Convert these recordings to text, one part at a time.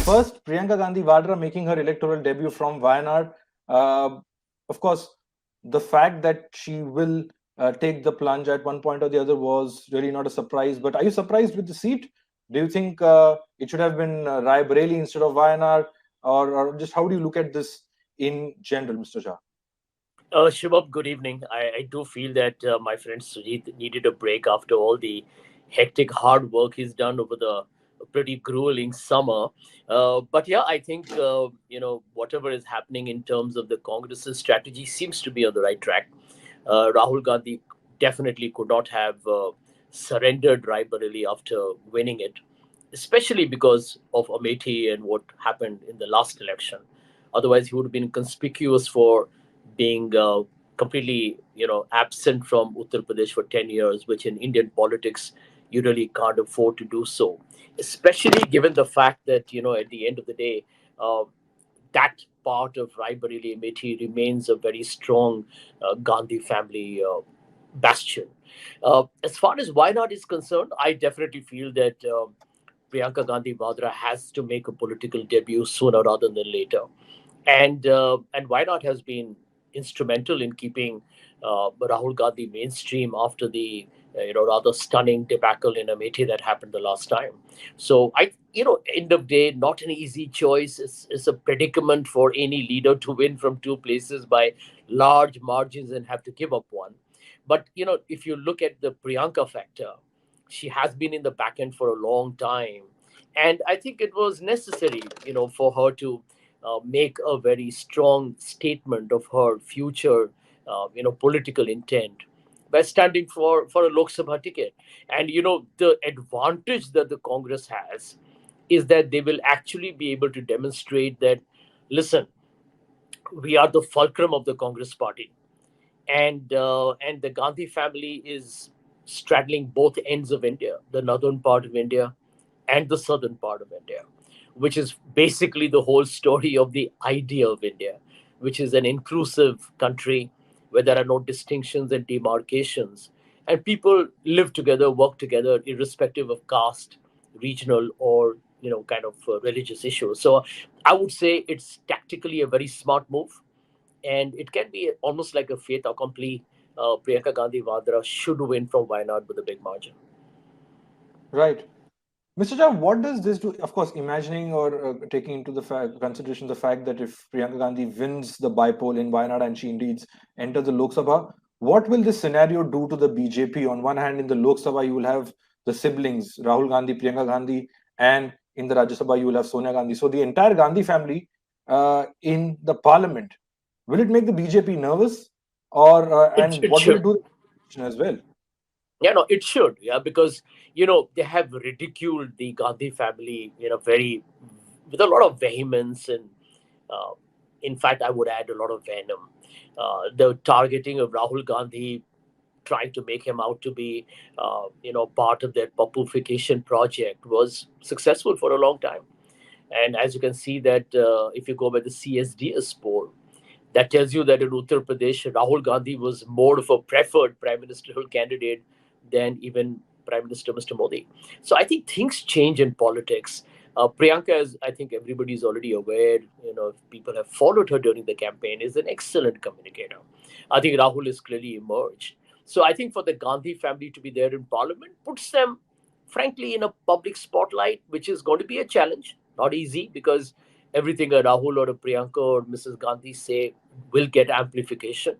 First, Priyanka Gandhi Vadra making her electoral debut from Wayanad. Uh, of course, the fact that she will take the plunge at one point or the other was really not a surprise. But are you surprised with the seat? Do you think it should have been Raebareli instead of Wayanad? Or just how do you look at this in general, Mr. Jha? Shubham, good evening. I do feel that my friend Sujit needed a break after all the hectic hard work he's done over the pretty grueling summer. But yeah, I think, whatever is happening in terms of the Congress's strategy seems to be on the right track. Rahul Gandhi definitely could not have surrendered Raebareli after winning it, especially because of Amethi and what happened in the last election. Otherwise, he would have been conspicuous for being completely, absent from Uttar Pradesh for 10 years, which in Indian politics you really can't afford to do so. Especially given the fact that, at the end of the day, uh, that part of Raebareli Amethi remains a very strong Gandhi family bastion. As far as Wayanad is concerned, I definitely feel that Priyanka Gandhi Vadra has to make a political debut sooner rather than later, and Wayanad has been instrumental in keeping Rahul Gandhi mainstream after the rather stunning debacle in Amethi that happened the last time. So end of day, not an easy choice. It's a predicament for any leader to win from two places by large margins and have to give up one. But if you look at the Priyanka factor, she has been in the back end for a long time, and I think it was necessary, for her to make a very strong statement of her future, political intent by standing for a Lok Sabha ticket. And the advantage that the Congress has is that they will actually be able to demonstrate that, listen, we are the fulcrum of the Congress party, and the Gandhi family is straddling both ends of India, the northern part of India and the southern part of India, which is basically the whole story of the idea of India, which is an inclusive country where there are no distinctions and demarcations, and people live together, work together, irrespective of caste, regional, or kind of religious issues. So I would say it's tactically a very smart move, and it can be almost like a fait accompli. Priyanka Gandhi Vadra should win from Wayanad with a big margin. Right. Mr. Jha, what does this do? Of course, imagining or taking into the consideration the fact that if Priyanka Gandhi wins the bypoll in Wayanad and she indeed enters the Lok Sabha, what will this scenario do to the BJP? On one hand, in the Lok Sabha, you will have the siblings, Rahul Gandhi, Priyanka Gandhi, and in the Rajya Sabha, you will have Sonia Gandhi. So the entire Gandhi family in the parliament. Will it make the BJP nervous? And It what will should. it do to the opposition as well? Yeah, no, it should. Yeah, because they have ridiculed the Gandhi family, very with a lot of vehemence, and uh, in fact, I would add a lot of venom. The targeting of Rahul Gandhi, trying to make him out to be, part of their populification project, was successful for a long time. And as you can see that if you go by the CSDS poll, that tells you that in Uttar Pradesh, Rahul Gandhi was more of a preferred prime ministerial candidate than even Prime Minister Mr. Modi. So I think things change in politics. Priyanka, as I think everybody is already aware, if people have followed her during the campaign, is an excellent communicator. I think Rahul has clearly emerged. So I think for the Gandhi family to be there in parliament puts them, frankly, in a public spotlight, which is going to be a challenge. Not easy, because everything a Rahul or a Priyanka or Mrs. Gandhi say will get amplification.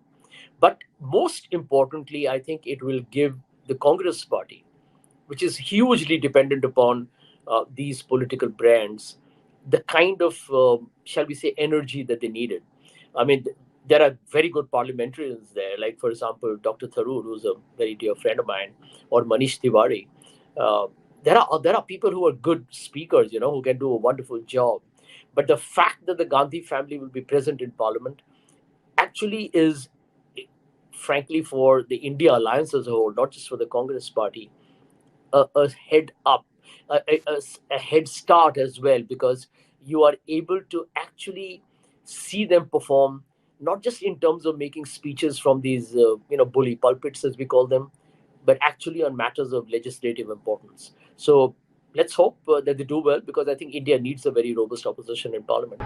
But most importantly, I think it will give the Congress party, which is hugely dependent upon these political brands, the kind of, shall we say, energy that they needed. I mean, there are very good parliamentarians there, like, for example, Dr. Tharoor, who's a very dear friend of mine, or Manish Tiwari. Uh, there are people who are good speakers, who can do a wonderful job. But the fact that the Gandhi family will be present in parliament actually is, frankly, for the India alliance as a whole, not just for the Congress party, a head up, a head start as well, because you are able to actually see them perform, not just in terms of making speeches from these, bully pulpits, as we call them, but actually on matters of legislative importance. So let's hope that they do well, because I think India needs a very robust opposition in parliament.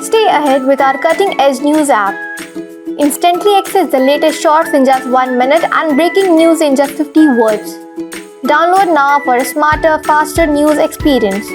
Stay ahead with our cutting edge news app. Instantly access the latest shorts in just 1 minute and breaking news in just 50 words. Download now for a smarter, faster news experience.